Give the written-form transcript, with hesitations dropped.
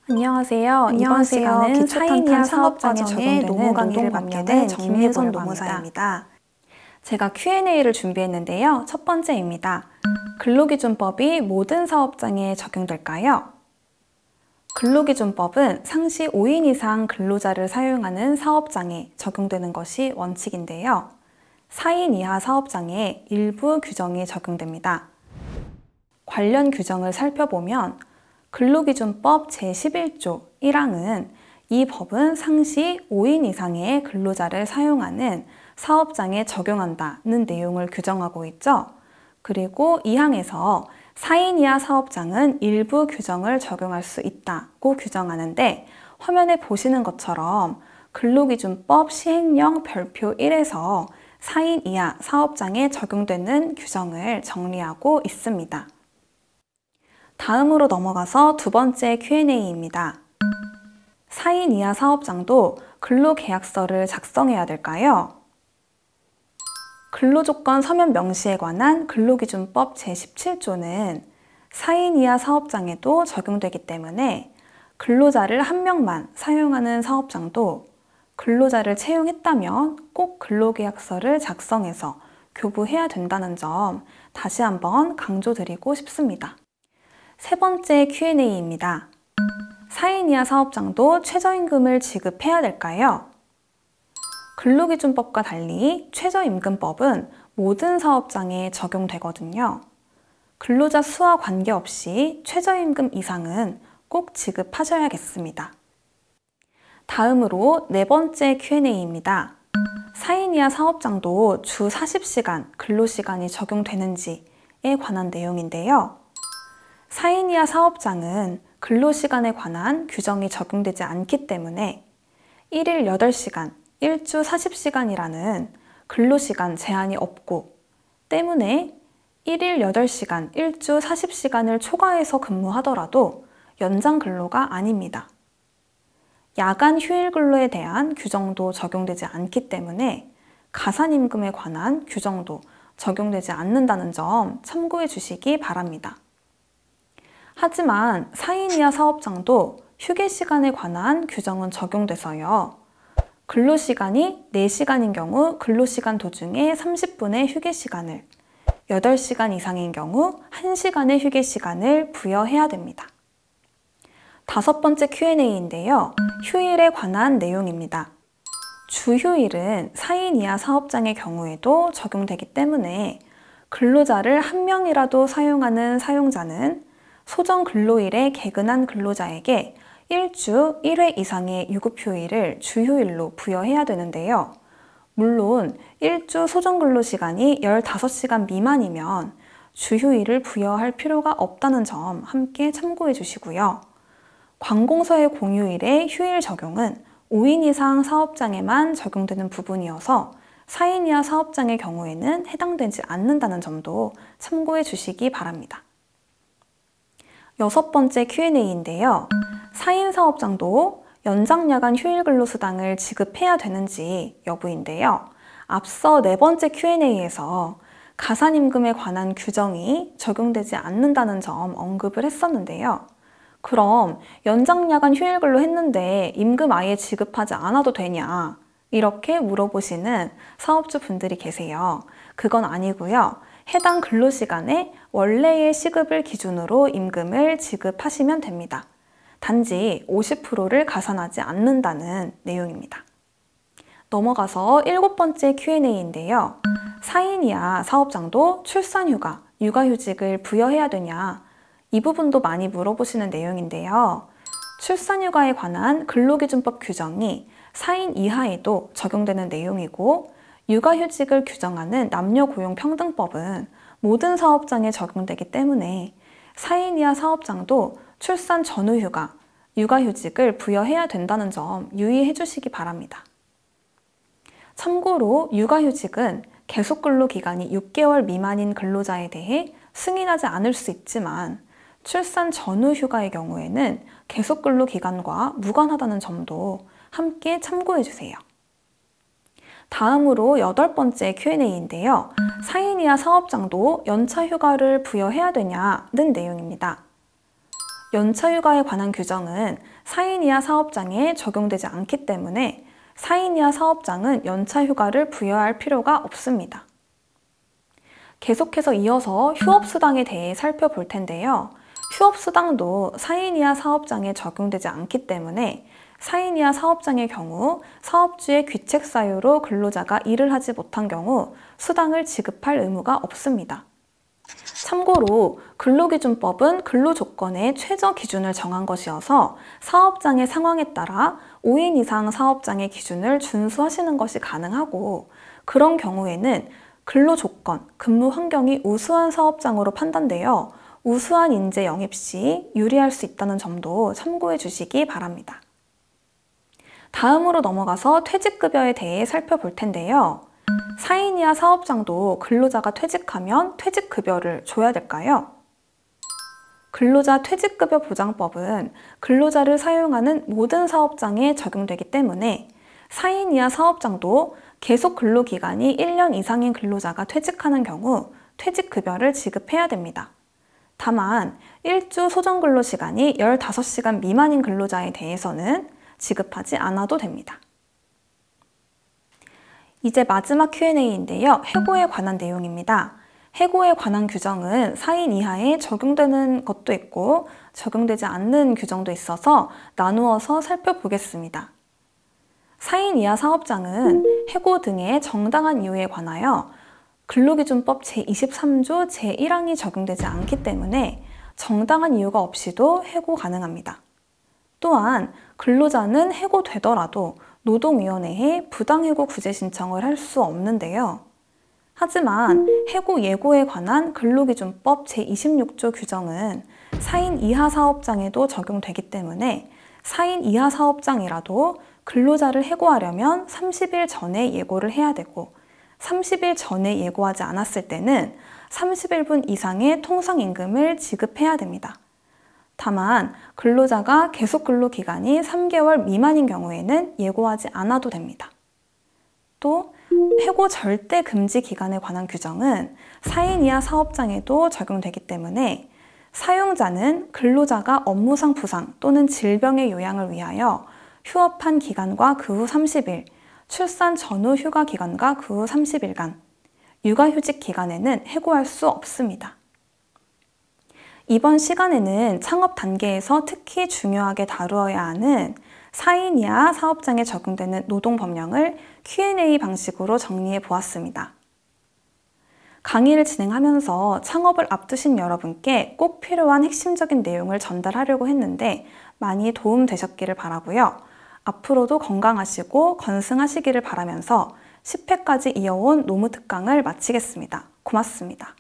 안녕하세요. 이번 시간은 사인이하 사업장에 적용되는 노무 강의를 맡게 된 김예선 노무사입니다. 제가 Q&A를 준비했는데요. 첫 번째입니다. 근로기준법이 모든 사업장에 적용될까요? 근로기준법은 상시 5인 이상 근로자를 사용하는 사업장에 적용되는 것이 원칙인데요. 4인 이하 사업장에 일부 규정이 적용됩니다. 관련 규정을 살펴보면 근로기준법 제11조 1항은 이 법은 상시 5인 이상의 근로자를 사용하는 사업장에 적용한다는 내용을 규정하고 있죠. 그리고 2항에서 4인 이하 사업장은 일부 규정을 적용할 수 있다고 규정하는데, 화면에 보시는 것처럼 근로기준법 시행령 별표 1에서 4인 이하 사업장에 적용되는 규정을 정리하고 있습니다. 다음으로 넘어가서 두 번째 Q&A입니다. 4인 이하 사업장도 근로계약서를 작성해야 될까요? 근로조건 서면 명시에 관한 근로기준법 제17조는 4인 이하 사업장에도 적용되기 때문에 근로자를 한 명만 사용하는 사업장도 근로자를 채용했다면 꼭 근로계약서를 작성해서 교부해야 된다는 점 다시 한번 강조드리고 싶습니다. 세 번째 Q&A입니다. 4인 이하 사업장도 최저임금을 지급해야 될까요? 근로기준법과 달리 최저임금법은 모든 사업장에 적용되거든요. 근로자 수와 관계없이 최저임금 이상은 꼭 지급하셔야겠습니다. 다음으로 네 번째 Q&A입니다. 4인 이하 사업장도 주 40시간 근로시간이 적용되는지에 관한 내용인데요. 4인 이하 사업장은 근로시간에 관한 규정이 적용되지 않기 때문에 1일 8시간, 1주 40시간이라는 근로시간 제한이 없고, 때문에 1일 8시간, 1주 40시간을 초과해서 근무하더라도 연장 근로가 아닙니다. 야간 휴일 근로에 대한 규정도 적용되지 않기 때문에 가산임금에 관한 규정도 적용되지 않는다는 점 참고해 주시기 바랍니다. 하지만 4인 이하 사업장도 휴게시간에 관한 규정은 적용돼서요. 근로시간이 4시간인 경우 근로시간 도중에 30분의 휴게시간을, 8시간 이상인 경우 1시간의 휴게시간을 부여해야 됩니다. 다섯 번째 Q&A인데요. 휴일에 관한 내용입니다. 주휴일은 4인 이하 사업장의 경우에도 적용되기 때문에 근로자를 한 명이라도 사용하는 사용자는 소정 근로일에 개근한 근로자에게 1주 1회 이상의 유급휴일을 주휴일로 부여해야 되는데요. 물론 1주 소정 근로시간이 15시간 미만이면 주휴일을 부여할 필요가 없다는 점 함께 참고해 주시고요. 관공서의 공휴일의 휴일 적용은 5인 이상 사업장에만 적용되는 부분이어서 4인 이하 사업장의 경우에는 해당되지 않는다는 점도 참고해 주시기 바랍니다. 여섯 번째 Q&A인데요. 4인 사업장도 연장 야간 휴일 근로수당을 지급해야 되는지 여부인데요. 앞서 네 번째 Q&A에서 가산임금에 관한 규정이 적용되지 않는다는 점 언급을 했었는데요. 그럼 연장 야간 휴일 근로 했는데 임금 아예 지급하지 않아도 되냐? 이렇게 물어보시는 사업주 분들이 계세요. 그건 아니고요. 해당 근로시간에 원래의 시급을 기준으로 임금을 지급하시면 됩니다. 단지 50%를 가산하지 않는다는 내용입니다. 넘어가서 일곱 번째 Q&A인데요. 4인 이하 사업장도 출산휴가, 육아휴직을 부여해야 되냐? 이 부분도 많이 물어보시는 내용인데요. 출산휴가에 관한 근로기준법 규정이 4인 이하에도 적용되는 내용이고, 육아휴직을 규정하는 남녀고용평등법은 모든 사업장에 적용되기 때문에 4인 이하 사업장도 출산 전후휴가, 육아휴직을 부여해야 된다는 점 유의해 주시기 바랍니다. 참고로 육아휴직은 계속근로기간이 6개월 미만인 근로자에 대해 승인하지 않을 수 있지만 출산 전후휴가의 경우에는 계속근로기간과 무관하다는 점도 함께 참고해 주세요. 다음으로 여덟 번째 Q&A인데요. 4인 이하 사업장도 연차 휴가를 부여해야 되냐는 내용입니다. 연차휴가에 관한 규정은 4인 이하 사업장에 적용되지 않기 때문에 4인 이하 사업장은 연차휴가를 부여할 필요가 없습니다. 계속해서 이어서 휴업수당에 대해 살펴볼 텐데요. 휴업수당도 4인 이하 사업장에 적용되지 않기 때문에 4인 이하 사업장의 경우 사업주의 귀책 사유로 근로자가 일을 하지 못한 경우 수당을 지급할 의무가 없습니다. 참고로 근로기준법은 근로조건의 최저 기준을 정한 것이어서 사업장의 상황에 따라 5인 이상 사업장의 기준을 준수하시는 것이 가능하고, 그런 경우에는 근로조건, 근무 환경이 우수한 사업장으로 판단되어 우수한 인재 영입 시 유리할 수 있다는 점도 참고해 주시기 바랍니다. 다음으로 넘어가서 퇴직급여에 대해 살펴볼 텐데요. 4인 이하 사업장도 근로자가 퇴직하면 퇴직급여를 줘야 될까요? 근로자 퇴직급여 보장법은 근로자를 사용하는 모든 사업장에 적용되기 때문에 4인 이하 사업장도 계속 근로기간이 1년 이상인 근로자가 퇴직하는 경우 퇴직급여를 지급해야 됩니다. 다만 일주 소정근로시간이 15시간 미만인 근로자에 대해서는 지급하지 않아도 됩니다. 이제 마지막 Q&A인데요. 해고에 관한 내용입니다. 해고에 관한 규정은 4인 이하에 적용되는 것도 있고 적용되지 않는 규정도 있어서 나누어서 살펴보겠습니다. 4인 이하 사업장은 해고 등의 정당한 이유에 관하여 근로기준법 제23조 제1항이 적용되지 않기 때문에 정당한 이유가 없이도 해고 가능합니다. 또한 근로자는 해고되더라도 노동위원회에 부당해고 구제 신청을 할 수 없는데요. 하지만 해고 예고에 관한 근로기준법 제26조 규정은 4인 이하 사업장에도 적용되기 때문에 4인 이하 사업장이라도 근로자를 해고하려면 30일 전에 예고를 해야 되고 30일 전에 예고하지 않았을 때는 30일분 이상의 통상임금을 지급해야 됩니다. 다만 근로자가 계속 근로기간이 3개월 미만인 경우에는 예고하지 않아도 됩니다. 또 해고 절대 금지 기간에 관한 규정은 4인 이하 사업장에도 적용되기 때문에 사용자는 근로자가 업무상 부상 또는 질병의 요양을 위하여 휴업한 기간과 그 후 30일, 출산 전후 휴가 기간과 그 후 30일간, 육아휴직 기간에는 해고할 수 없습니다. 이번 시간에는 창업 단계에서 특히 중요하게 다루어야 하는 4인 이하 사업장에 적용되는 노동법령을 Q&A 방식으로 정리해 보았습니다. 강의를 진행하면서 창업을 앞두신 여러분께 꼭 필요한 핵심적인 내용을 전달하려고 했는데 많이 도움되셨기를 바라고요. 앞으로도 건강하시고 건승하시기를 바라면서 10회까지 이어온 노무특강을 마치겠습니다. 고맙습니다.